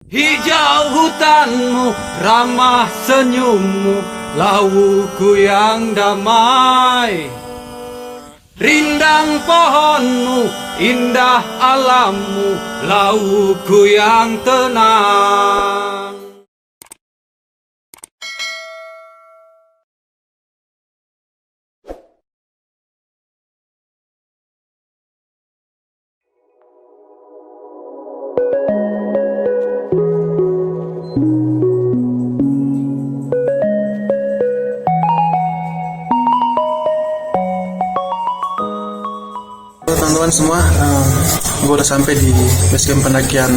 Hijau hutanmu, ramah senyummu, lauku yang damai. Rindang pohonmu, indah alammu, lauku yang tenang. Teman-teman semua, gue udah sampai di basecamp pendakian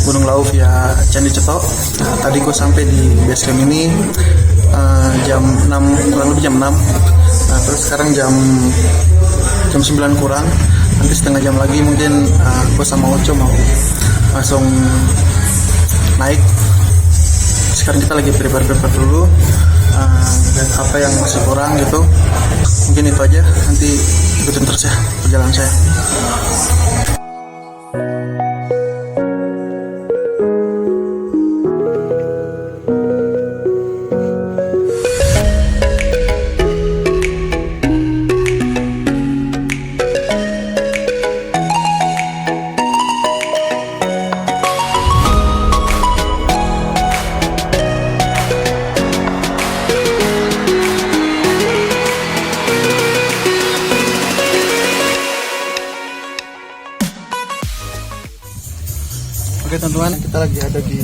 Gunung Lawu via Candi Cetok. Nah, tadi gue sampai di basecamp ini jam 6, kurang lebih jam 6. Nah, terus sekarang jam 9 kurang. Nanti setengah jam lagi mungkin gue sama Oco mau langsung naik. Sekarang kita lagi prepare dulu dan apa yang masih kurang gitu. Mungkin itu aja, nanti ikutin terus ya perjalanan saya. Oke teman-teman, kita lagi ada di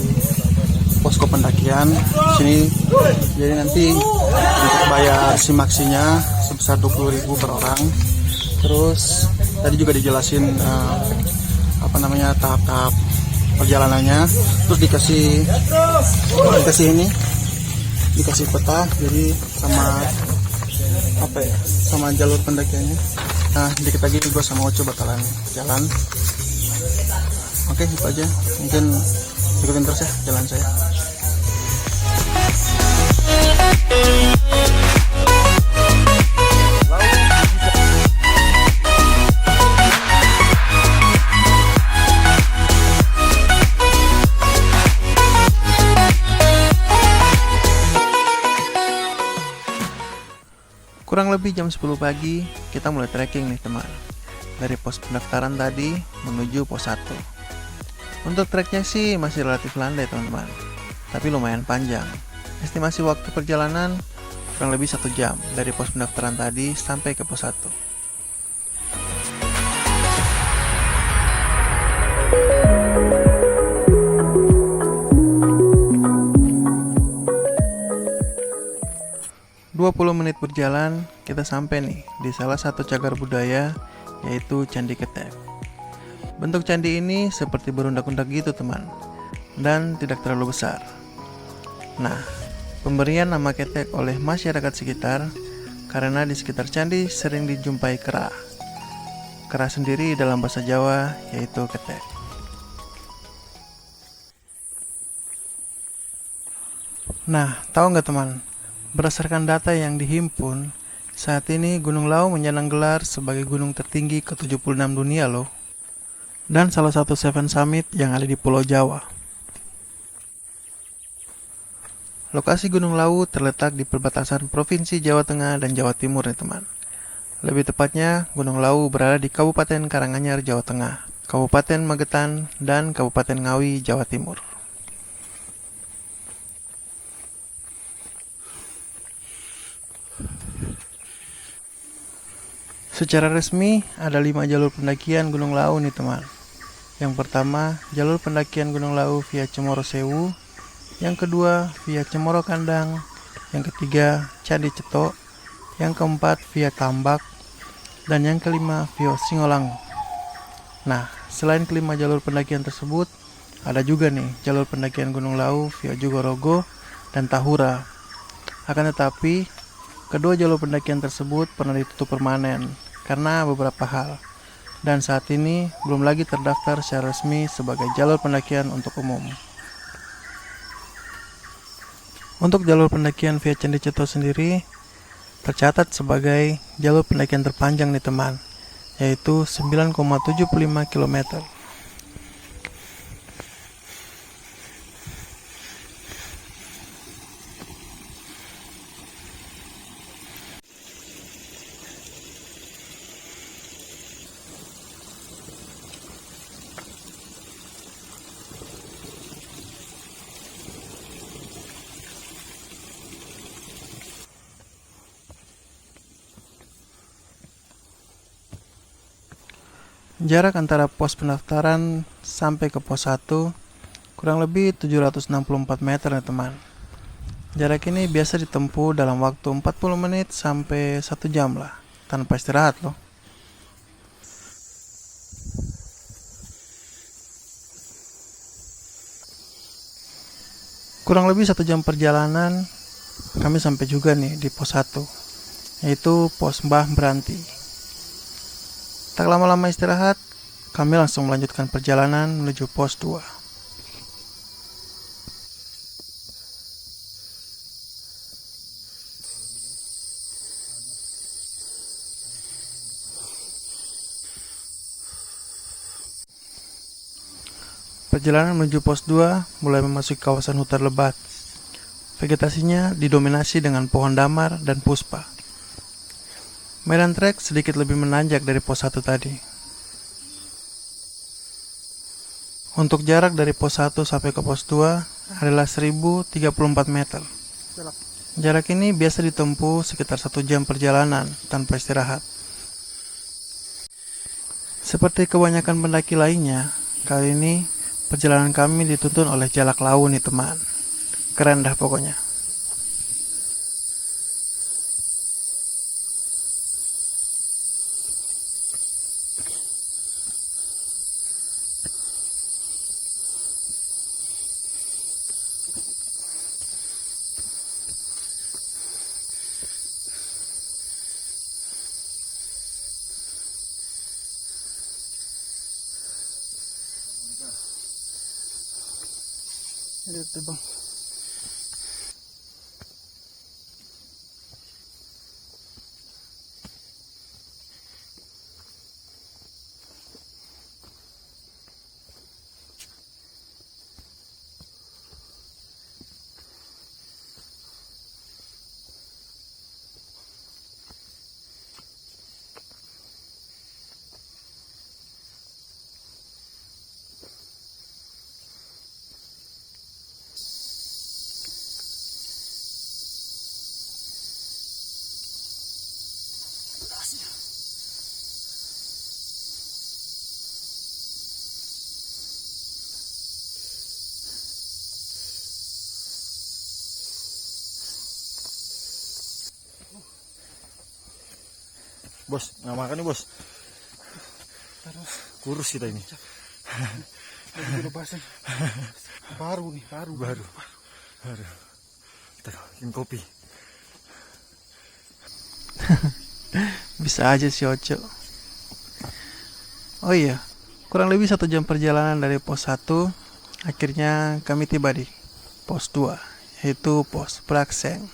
posko pendakian sini. Jadi nanti untuk bayar simaksinya sebesar 20.000 per orang. Terus tadi juga dijelasin tahap-tahap perjalanannya. Terus dikasih peta, jadi sama jalur pendakiannya. Nah, dikit lagi gue sama Oco bakalan jalan. Oke, itu aja. Mungkin ikutin terus ya jalan saya. Kurang lebih jam 10 pagi, kita mulai trekking nih teman. Dari pos pendaftaran tadi menuju pos 1. Untuk treknya sih masih relatif landai teman-teman, tapi lumayan panjang. Estimasi waktu perjalanan kurang lebih 1 jam dari pos pendaftaran tadi sampai ke pos 1. Menit berjalan, kita sampai nih di salah satu cagar budaya, yaitu Candi Ketek. Bentuk candi ini seperti berundak-undak gitu teman, dan tidak terlalu besar. Nah, pemberian nama Ketek oleh masyarakat sekitar karena di sekitar candi sering dijumpai kera. Kera sendiri dalam bahasa Jawa yaitu ketek. Nah, tahu nggak teman? Berdasarkan data yang dihimpun, saat ini Gunung Lawu menyandang gelar sebagai gunung tertinggi ke-76 dunia loh. Dan salah satu Seven Summit yang ada di Pulau Jawa. Lokasi Gunung Lawu terletak di perbatasan Provinsi Jawa Tengah dan Jawa Timur nih teman. Lebih tepatnya, Gunung Lawu berada di Kabupaten Karanganyar, Jawa Tengah, Kabupaten Magetan, dan Kabupaten Ngawi, Jawa Timur. Secara resmi, ada 5 jalur pendakian Gunung Lawu nih teman. Yang pertama, jalur pendakian Gunung Lawu via Cemoro Sewu. Yang kedua, via Cemoro Kandang. Yang ketiga, Candi Cetok. Yang keempat, via Tambak. Dan yang kelima, via Singolango. Nah, selain kelima jalur pendakian tersebut, ada juga nih jalur pendakian Gunung Lawu via Jogorogo dan Tahura. Akan tetapi, kedua jalur pendakian tersebut pernah ditutup permanen karena beberapa hal. Dan saat ini belum lagi terdaftar secara resmi sebagai jalur pendakian untuk umum. Untuk jalur pendakian via Candi Cetok sendiri tercatat sebagai jalur pendakian terpanjang nih teman, yaitu 9,75 km. Jarak antara pos pendaftaran sampai ke pos 1 kurang lebih 764 meter ya teman. Jarak ini biasa ditempuh dalam waktu 40 menit sampai 1 jam lah, tanpa istirahat loh. Kurang lebih 1 jam perjalanan kami sampai juga nih di pos 1, yaitu pos Mbah Beranti. Tak lama-lama istirahat, kami langsung melanjutkan perjalanan menuju pos 2. Perjalanan menuju pos 2 mulai memasuki kawasan hutan lebat. Vegetasinya didominasi dengan pohon damar dan puspa. Medan trek sedikit lebih menanjak dari pos 1 tadi. Untuk jarak dari pos 1 sampai ke pos 2 adalah 1034 meter. Jarak ini biasa ditempuh sekitar 1 jam perjalanan tanpa istirahat. Seperti kebanyakan pendaki lainnya, kali ini perjalanan kami dituntun oleh jalak lawu nih teman. Keren dah pokoknya. Lihat tuh bang. Bos, nggak makan nih bos. Kurus kita ini. Udah basah. Baru. Kita bikin kopi. Bisa aja si Oco. Oh iya, kurang lebih 1 jam perjalanan dari pos 1, akhirnya kami tiba di pos 2, yaitu pos Prakseng.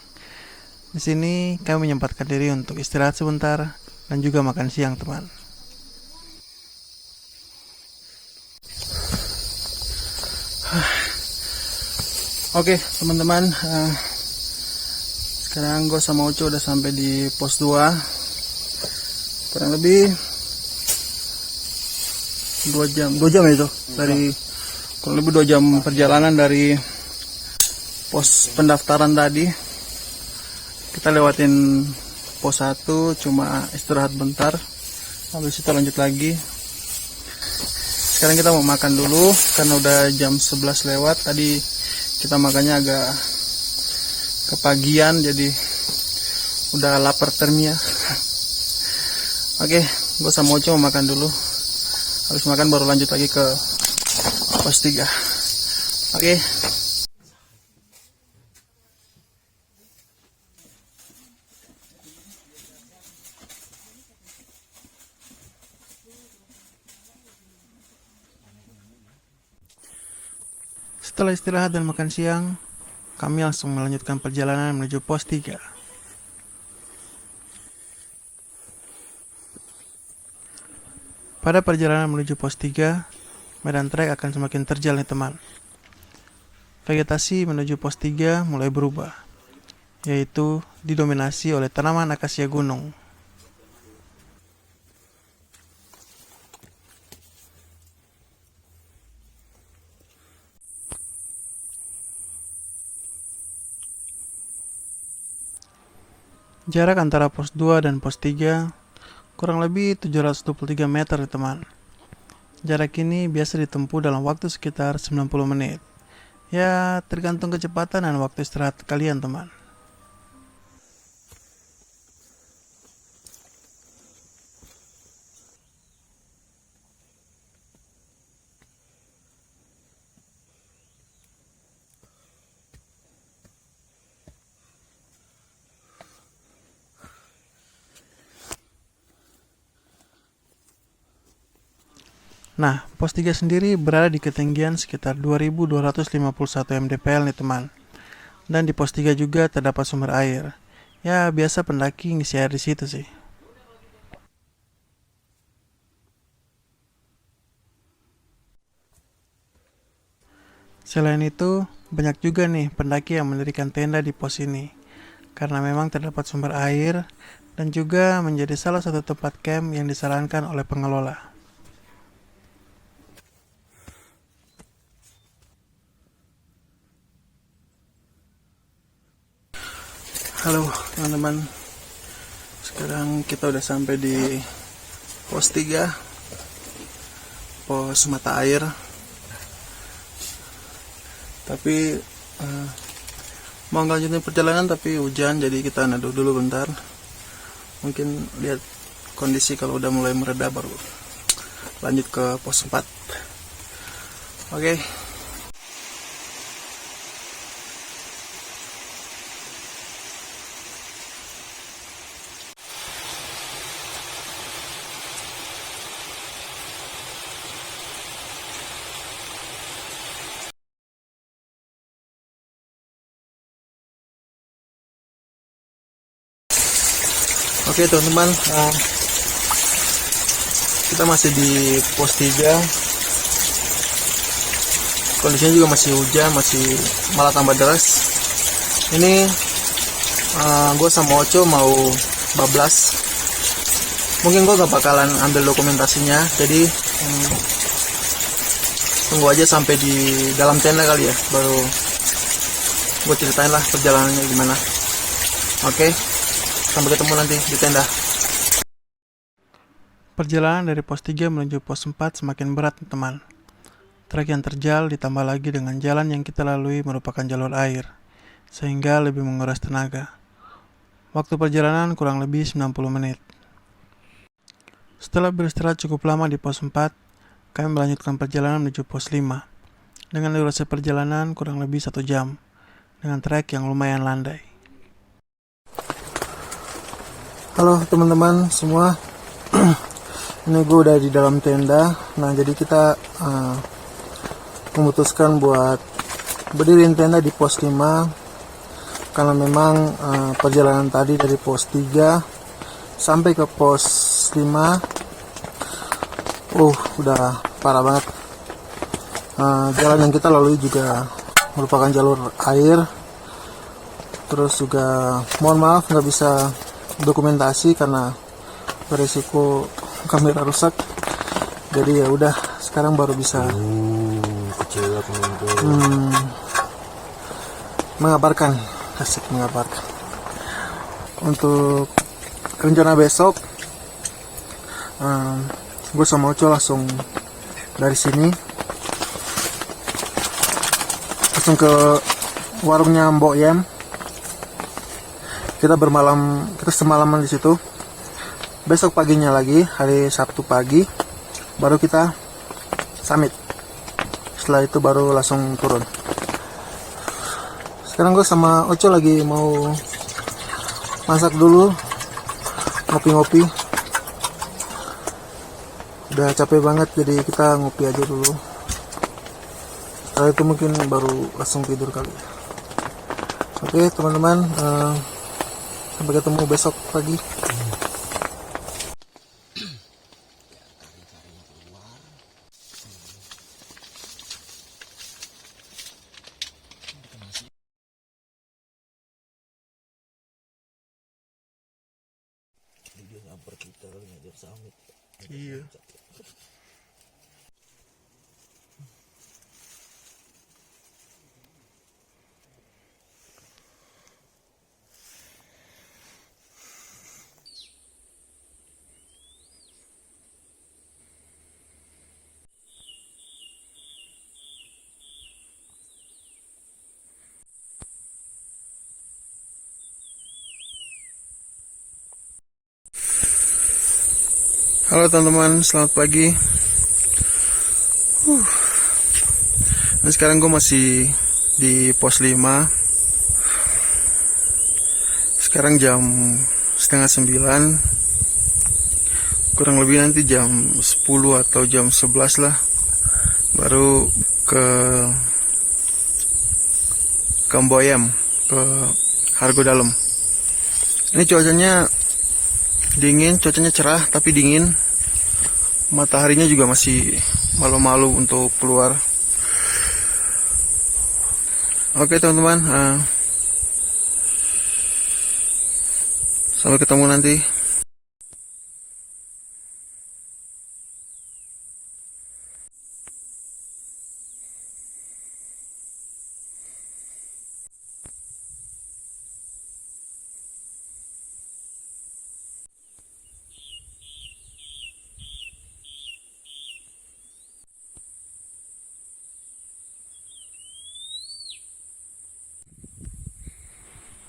Di sini kami menyempatkan diri untuk istirahat sebentar dan juga makan siang teman. Oke teman-teman, sekarang gue sama Oco udah sampai di pos 2. Kurang lebih 2 jam ya itu. Dari kurang lebih 2 jam perjalanan dari pos pendaftaran tadi. Kita lewatin pos 1, cuma istirahat bentar, habis itu lanjut lagi. Sekarang kita mau makan dulu karena udah jam 11 lewat. Tadi kita makannya agak kepagian, jadi udah lapar termia. Oke, gue sama Oco mau makan dulu. Habis makan baru lanjut lagi ke pos 3. Oke. Setelah istirahat dan makan siang, kami langsung melanjutkan perjalanan menuju pos 3. Pada perjalanan menuju pos 3, medan trek akan semakin terjal nih teman. Vegetasi menuju pos 3 mulai berubah, yaitu didominasi oleh tanaman akasia gunung. Jarak antara pos 2 dan pos 3 kurang lebih 723 meter teman. Jarak ini biasa ditempuh dalam waktu sekitar 90 menit. Ya, tergantung kecepatan dan waktu istirahat kalian, teman. Nah, pos 3 sendiri berada di ketinggian sekitar 2251 mdpl nih teman. Dan di pos 3 juga terdapat sumber air. Ya, biasa pendaki ngisi air di situ sih. Selain itu, banyak juga nih pendaki yang mendirikan tenda di pos ini. Karena memang terdapat sumber air dan juga menjadi salah satu tempat camp yang disarankan oleh pengelola. Halo teman-teman, sekarang kita udah sampai di pos 3, pos mata air. Tapi mau lanjutin perjalanan tapi hujan, jadi kita neduh dulu bentar. Mungkin lihat kondisi kalau udah mulai mereda baru lanjut ke pos 4. Oke. Oke teman-teman, kita masih di pos 3. Kondisinya juga masih hujan, masih malah tambah deras. Ini gue sama Oco mau bablas. Mungkin gue gak bakalan ambil dokumentasinya, jadi tunggu aja sampai di dalam tenda kali ya, baru gue ceritain lah perjalanannya gimana. Oke, sampai ketemu nanti di tenda. Perjalanan dari pos 3 menuju pos 4 semakin berat teman. Trek yang terjal ditambah lagi dengan jalan yang kita lalui merupakan jalur air, sehingga lebih menguras tenaga. Waktu perjalanan kurang lebih 90 menit. Setelah beristirahat cukup lama di pos 4, kami melanjutkan perjalanan menuju pos 5, dengan durasi perjalanan kurang lebih 1 jam, dengan trek yang lumayan landai. Halo teman-teman semua, ini gue udah di dalam tenda. Nah jadi kita memutuskan buat berdiriin tenda di pos 5, karena memang perjalanan tadi dari pos 3 sampai ke pos 5 udah parah banget. Jalan yang kita lalui juga merupakan jalur air. Terus juga mohon maaf nggak bisa dokumentasi karena beresiko kamera rusak. Jadi ya udah, sekarang baru bisa mengabarkan, asik mengabarkan. Untuk rencana besok, gue sama Oco langsung dari sini langsung ke warungnya Mbok Yem. Kita semalaman di situ. Besok paginya lagi, hari Sabtu pagi, baru kita summit. Setelah itu baru langsung turun. Sekarang gue sama Oco lagi mau masak dulu, ngopi-ngopi. Udah capek banget, jadi kita ngopi aja dulu. Setelah itu mungkin baru langsung tidur kali. Oke teman-teman, sampai ketemu besok pagi. Iya. Halo teman-teman, selamat pagi. Nah, sekarang gue masih di pos 5. Sekarang jam setengah 9. Kurang lebih nanti jam 10 atau jam 11 lah. Baru ke Kamboyam, ke Hargo Dalam. Ini cuacanya dingin, cuacanya cerah tapi dingin. Mataharinya juga masih malu-malu untuk keluar. Oke teman-teman, sampai ketemu nanti.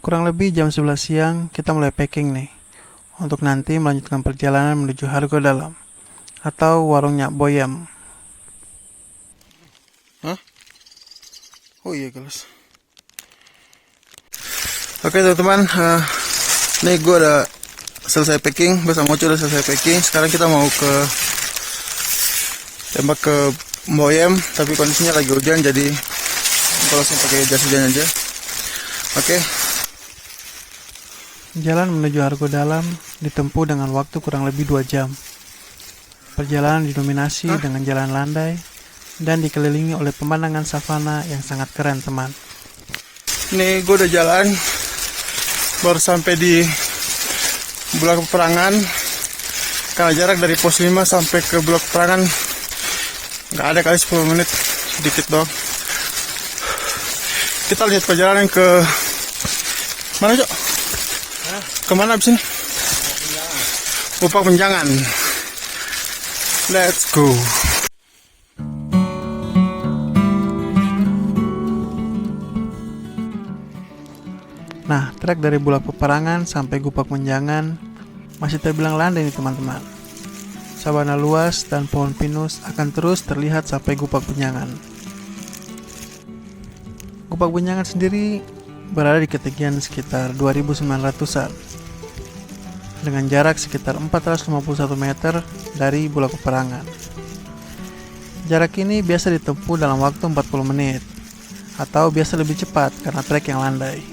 Kurang lebih jam 11 siang kita mulai packing nih, untuk nanti melanjutkan perjalanan menuju Hargo Dalam atau warung Nyak Boyam. Hah? Oh iya kelas. Oke teman-teman, nih gue udah selesai packing, gue sama Ocho udah selesai packing. Sekarang kita mau tembak ke Boyam, tapi kondisinya lagi hujan jadi kita langsung pakai jas hujan aja. Oke. Jalan menuju Hargo Dalam ditempuh dengan waktu kurang lebih 2 jam. Perjalanan didominasi dengan jalan landai dan dikelilingi oleh pemandangan savana yang sangat keren teman. Nih gue udah jalan, baru sampai di blok peperangan. Karena jarak dari pos 5 sampai ke blok peperangan nggak ada kali 10 menit, sedikit dong. Kita lihat perjalanan ke mana Cok? Kemana abis ini? Gupak Menjangan. Let's go. Nah, trek dari Bulak Peperangan sampai Gupak Menjangan masih terbilang landai nih teman-teman. Sabana luas dan pohon pinus akan terus terlihat sampai Gupak Menjangan. Gupak Menjangan sendiri berada di ketinggian sekitar 2.900-an dengan jarak sekitar 451 meter dari Bulak Peperangan. Jarak ini biasa ditempuh dalam waktu 40 menit atau biasa lebih cepat karena trek yang landai.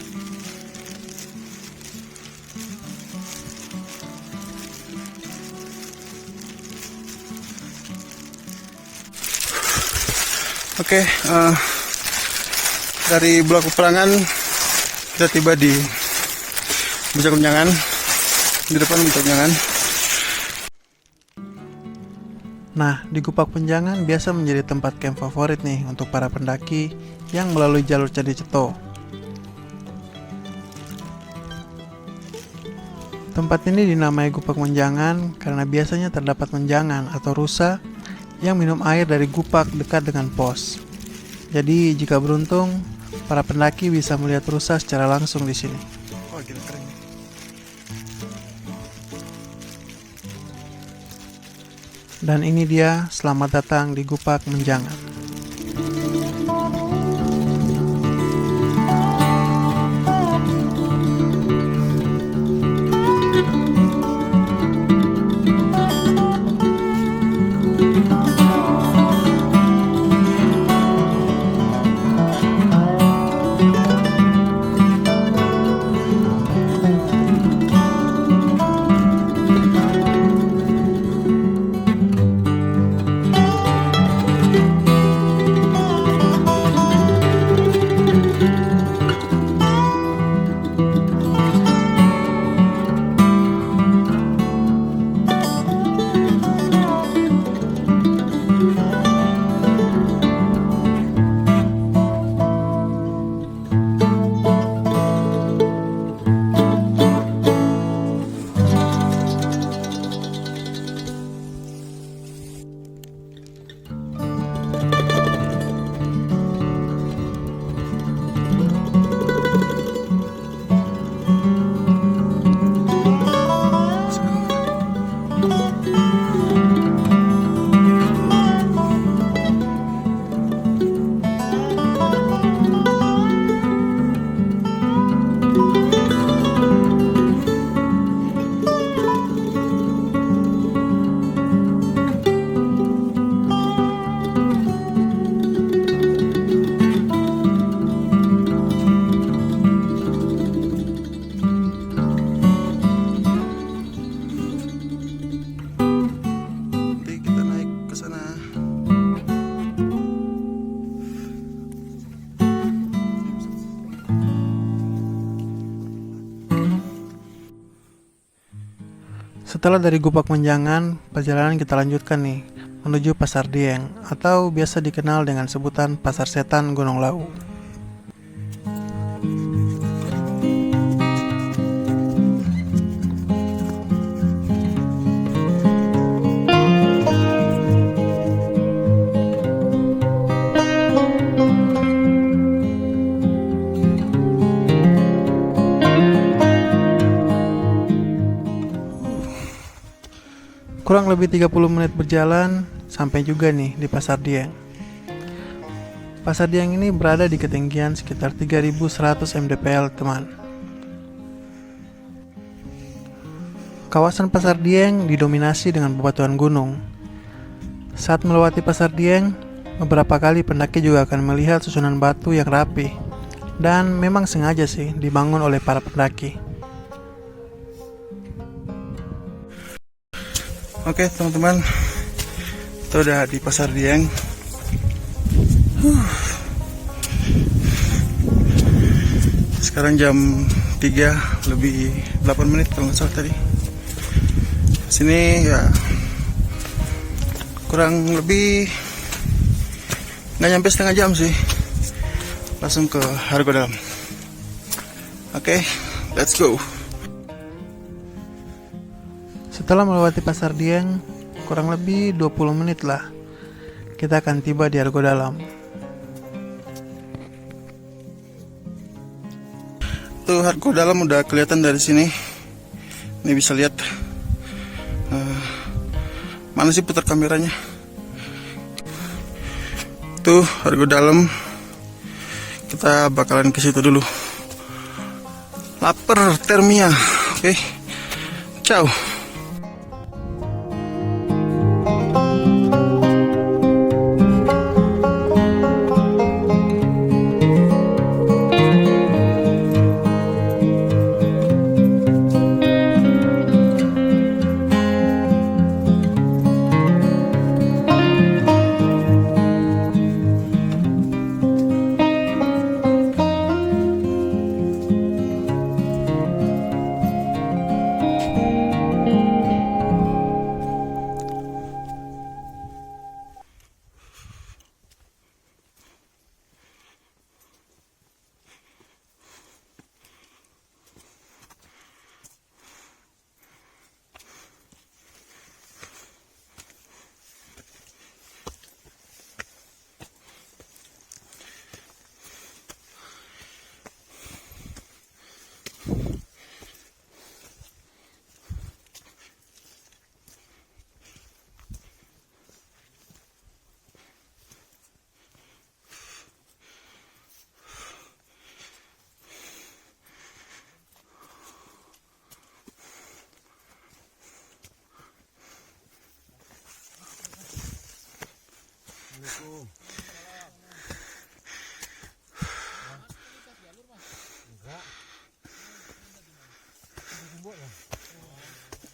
Oke, dari Bulak Peperangan kita tiba di Gupak Menjangan. Di depan Gupak Menjangan. Nah, di Gupak Menjangan biasa menjadi tempat camp favorit nih untuk para pendaki yang melalui jalur Candi Ceto. Tempat ini dinamai Gupak Menjangan karena biasanya terdapat menjangan atau rusa yang minum air dari gupak dekat dengan pos. Jadi jika beruntung, para pendaki bisa melihat rusa secara langsung di sini. Wah, gila keren. Dan ini dia, selamat datang di Gupak Menjangan. Setelah dari Gupak Menjangan, perjalanan kita lanjutkan nih menuju Pasar Dieng atau biasa dikenal dengan sebutan Pasar Setan Gunung Lawu. Kurang lebih 30 menit berjalan, sampai juga nih di Pasar Dieng. Pasar Dieng ini berada di ketinggian sekitar 3100 mdpl, teman. Kawasan Pasar Dieng didominasi dengan bebatuan gunung. Saat melewati Pasar Dieng, beberapa kali pendaki juga akan melihat susunan batu yang rapi, dan memang sengaja sih dibangun oleh para pendaki. Oke teman-teman, kita udah di Pasar Dieng. Sekarang jam 3 lebih 8 menit kalau nggak salah tadi. Sini ya kurang lebih nggak nyampe setengah jam sih, langsung ke Argodalam. Oke, let's go. Setelah melewati Pasar Dieng, kurang lebih 20 menit lah, kita akan tiba di Argodalam. Tuh Argodalam udah kelihatan dari sini. Ini bisa lihat. Mana sih putar kameranya? Tuh Argodalam. Kita bakalan ke situ dulu. Lapar termia. Oke. Ciao.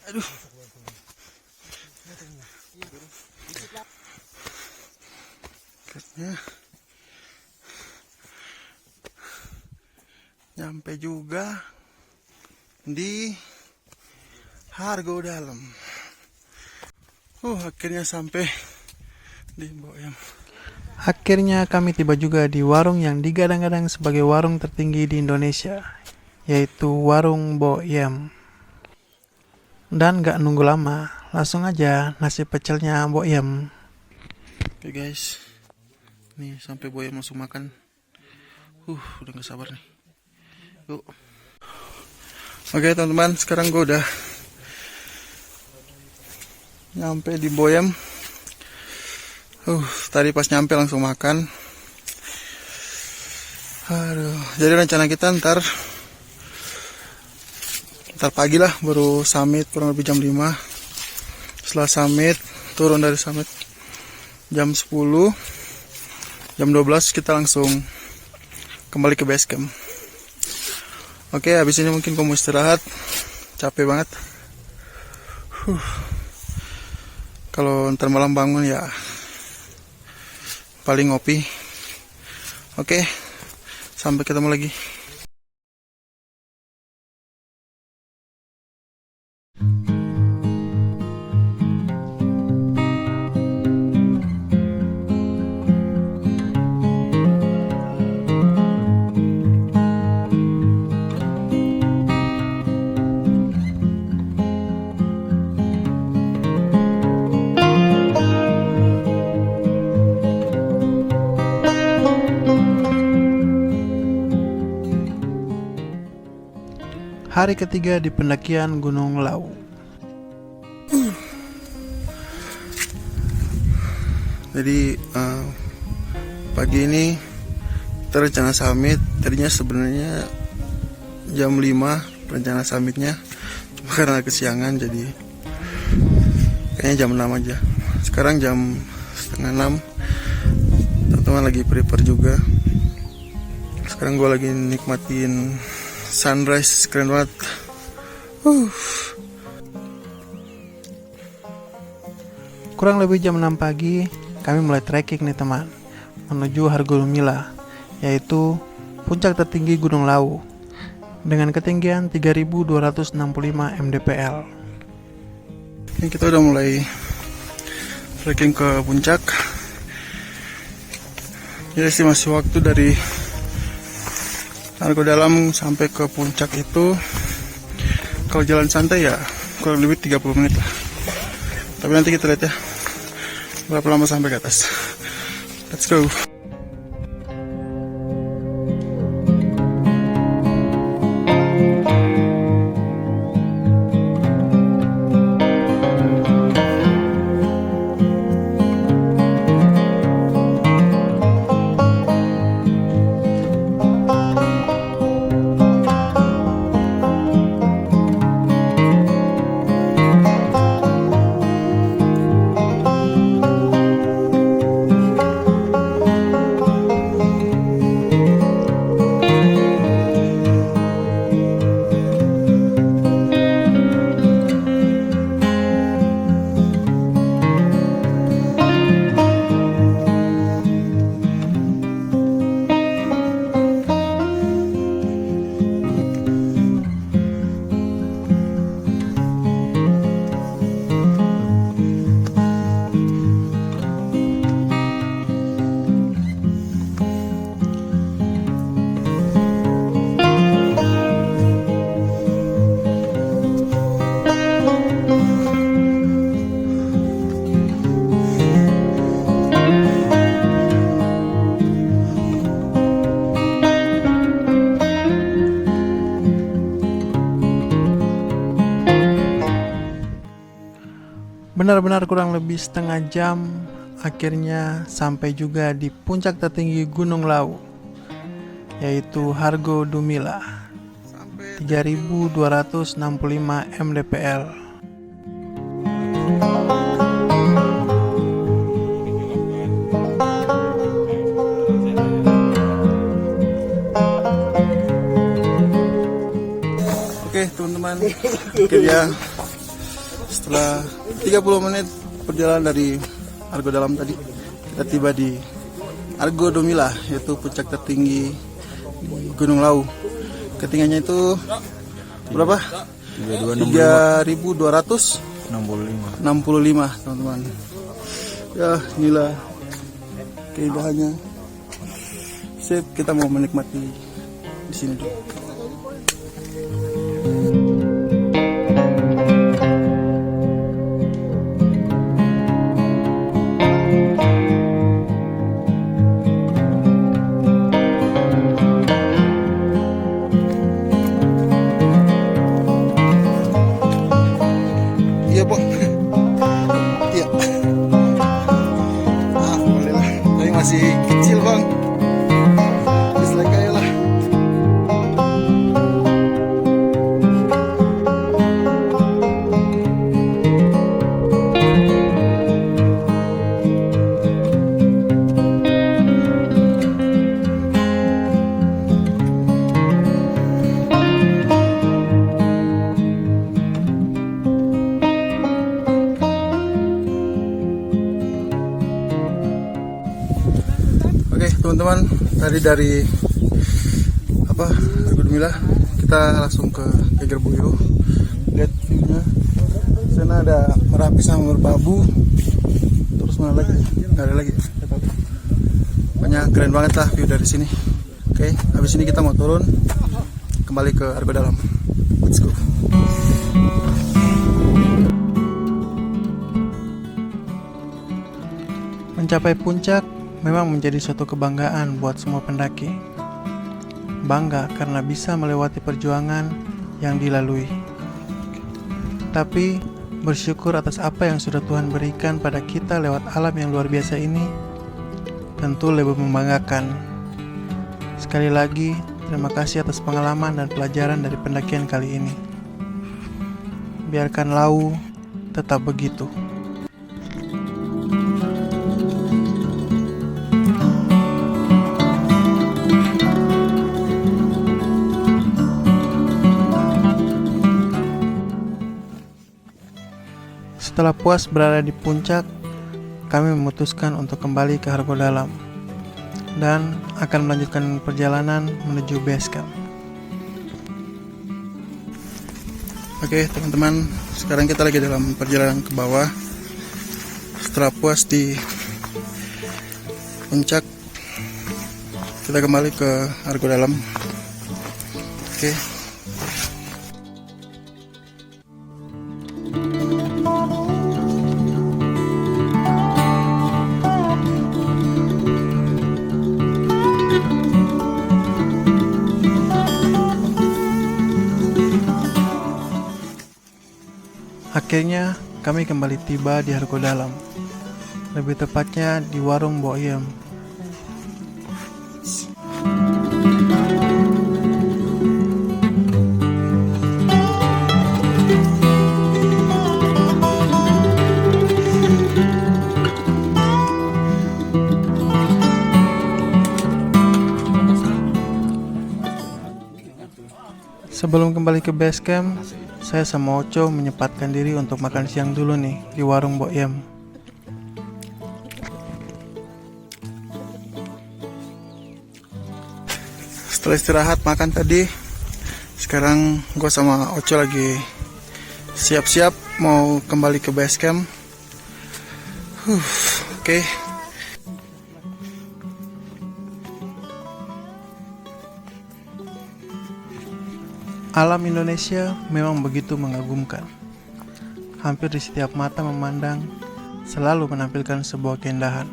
Aduh. Akhirnya nyampe juga di Argodalam. Akhirnya sampai di Boyem. Akhirnya kami tiba juga di warung yang digadang-gadang sebagai warung tertinggi di Indonesia, yaitu warung Boyem. Dan gak nunggu lama, langsung aja nasi pecelnya Boyem. Oke guys, nih sampai Boyem langsung makan. Udah gak sabar nih. Yuk. Oke teman-teman, sekarang gue udah nyampe di Boyem. Tadi pas nyampe langsung makan. Aduh, jadi rencana kita ntar pagi lah baru summit, kurang lebih jam 5. Setelah summit, turun dari summit jam 10, jam 12 kita langsung kembali ke base camp. Oke, habis ini mungkin kamu istirahat, capek banget. Kalau ntar malam bangun ya paling ngopi. Oke, sampai ketemu lagi. Hari ketiga di pendakian Gunung Lawu. Jadi pagi ini kita rencana summit. Tadinya sebenarnya jam 5 rencana summitnya, cuma karena kesiangan jadi kayaknya jam 6 aja. Sekarang jam setengah 6. Teman-teman lagi prepare juga. Sekarang gue lagi nikmatin sunrise, keren banget. Kurang lebih jam 6 pagi kami mulai trekking nih teman, menuju Hargo Dumila, yaitu puncak tertinggi Gunung Lawu dengan ketinggian 3265 mdpl. Ini kita udah mulai trekking ke puncak. Jadi sih masih waktu dari Hargo Dalam sampai ke puncak itu, kalau jalan santai ya kurang lebih 30 menit lah. Tapi nanti kita lihat ya berapa lama sampai ke atas. Let's go. Benar-benar kurang lebih setengah jam, akhirnya sampai juga di puncak tertinggi Gunung Lawu, yaitu Hargo Dumila, 3265 mdpl. Oke teman-teman, akhirnya setelah 30 menit perjalanan dari Hargo Dalam tadi, kita tiba di Hargo Dumila, yaitu puncak tertinggi di Gunung Lawu. Ketinggiannya itu berapa? 3265 teman-teman. Ya inilah keindahannya. Sip, kita mau menikmati di sini dulu. Iya, Pak. Iya. Boleh lah. Tapi masih kecil, Bang. Dislike aja lah. Oke teman-teman, tadi dari Hargo Dumila kita langsung ke Gegerboyo. Lihat view-nya. Di sana ada Merapi sama Merbabu. Terus mana lagi? Nggak ada lagi. Pokoknya keren banget lah view dari sini. Oke, habis ini kita mau turun kembali ke Hargo Dalam. Let's go. Mencapai puncak memang menjadi suatu kebanggaan buat semua pendaki. Bangga karena bisa melewati perjuangan yang dilalui. Tapi bersyukur atas apa yang sudah Tuhan berikan pada kita lewat alam yang luar biasa ini tentu lebih membanggakan. Sekali lagi, terima kasih atas pengalaman dan pelajaran dari pendakian kali ini. Biarkan Lau tetap begitu. Setelah puas berada di puncak, kami memutuskan untuk kembali ke Argo Dalam dan akan melanjutkan perjalanan menuju base camp. Oke teman-teman, sekarang kita lagi dalam perjalanan ke bawah. Setelah puas di puncak, kita kembali ke Argo Dalam. Oke. Akhirnya kami kembali tiba di Argo Dalam, lebih tepatnya di warung Mbok Iem. Sebelum kembali ke base camp, saya sama Oco menyempatkan diri untuk makan siang dulu nih di warung Mbok Iem. Setelah istirahat makan tadi, sekarang gue sama Oco lagi siap-siap mau kembali ke base camp. Oke. Alam Indonesia memang begitu mengagumkan. Hampir di setiap mata memandang, selalu menampilkan sebuah keindahan.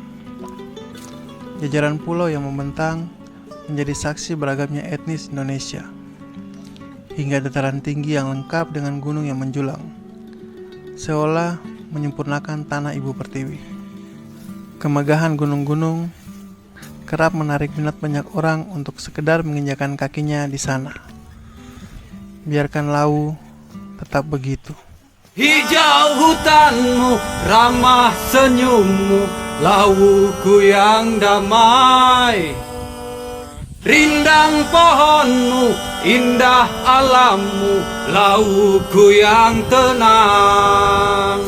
Jajaran pulau yang membentang menjadi saksi beragamnya etnis Indonesia, hingga dataran tinggi yang lengkap dengan gunung yang menjulang, seolah menyempurnakan tanah ibu pertiwi. Kemegahan gunung-gunung kerap menarik minat banyak orang untuk sekedar menginjakan kakinya di sana. Biarkan Lau tetap begitu. Hijau hutanmu, ramah senyummu, lauku yang damai. Rindang pohonmu, indah alammu, lauku yang tenang.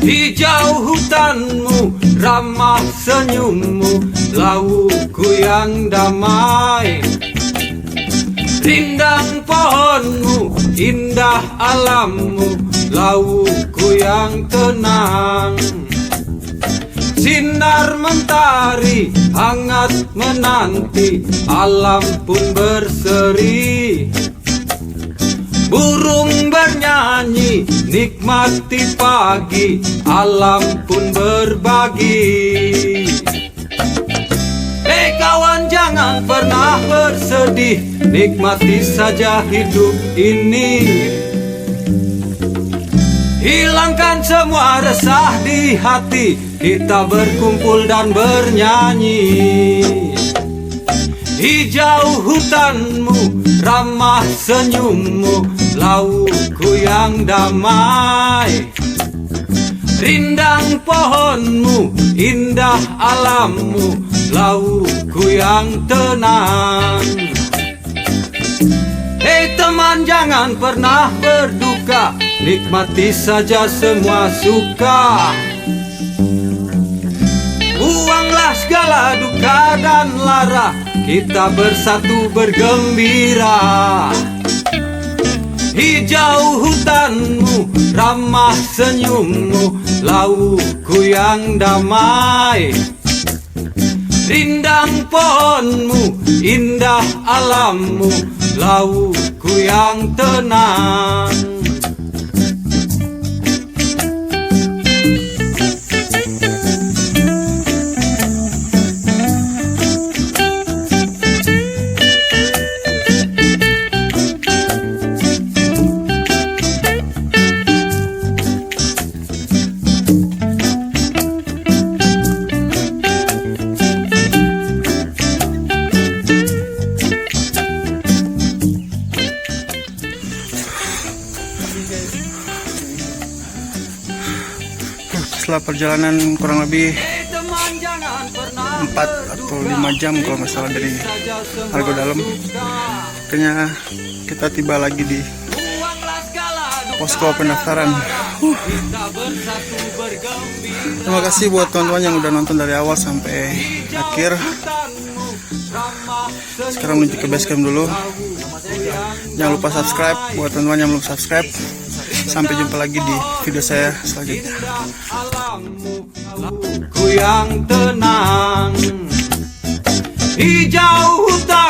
Hijau hutanmu, ramah senyummu, lauku yang damai. Rindang pohonmu, indah alammu, lauku yang tenang. Sinar mentari hangat menanti, alam pun berseri. Burung bernyanyi, nikmati pagi, alam pun berbagi. Kawan jangan pernah bersedih, nikmati saja hidup ini. Hilangkan semua resah di hati, kita berkumpul dan bernyanyi. Hijau hutanmu, ramah senyummu, lauku yang damai. Rindang pohonmu, indah alammu, lauku yang tenang. Hei teman jangan pernah berduka, nikmati saja semua suka. Buanglah segala duka dan lara, kita bersatu bergembira. Hijau hutanmu, ramah senyummu, lauku yang damai. Rindang pohonmu, indah alammu, lauku yang tenang. Setelah perjalanan kurang lebih Teman jangan pernah 4 atau 5 jam kalau nggak salah dari Argo Dalam, akhirnya kita tiba lagi di posko pendaftaran. Terima kasih buat teman-teman yang udah nonton dari awal sampai akhir. Sekarang menuju ke base camp dulu. Jangan lupa subscribe buat teman-teman yang belum subscribe. Sampai jumpa lagi di video saya selanjutnya. Ku yang tenang, hijau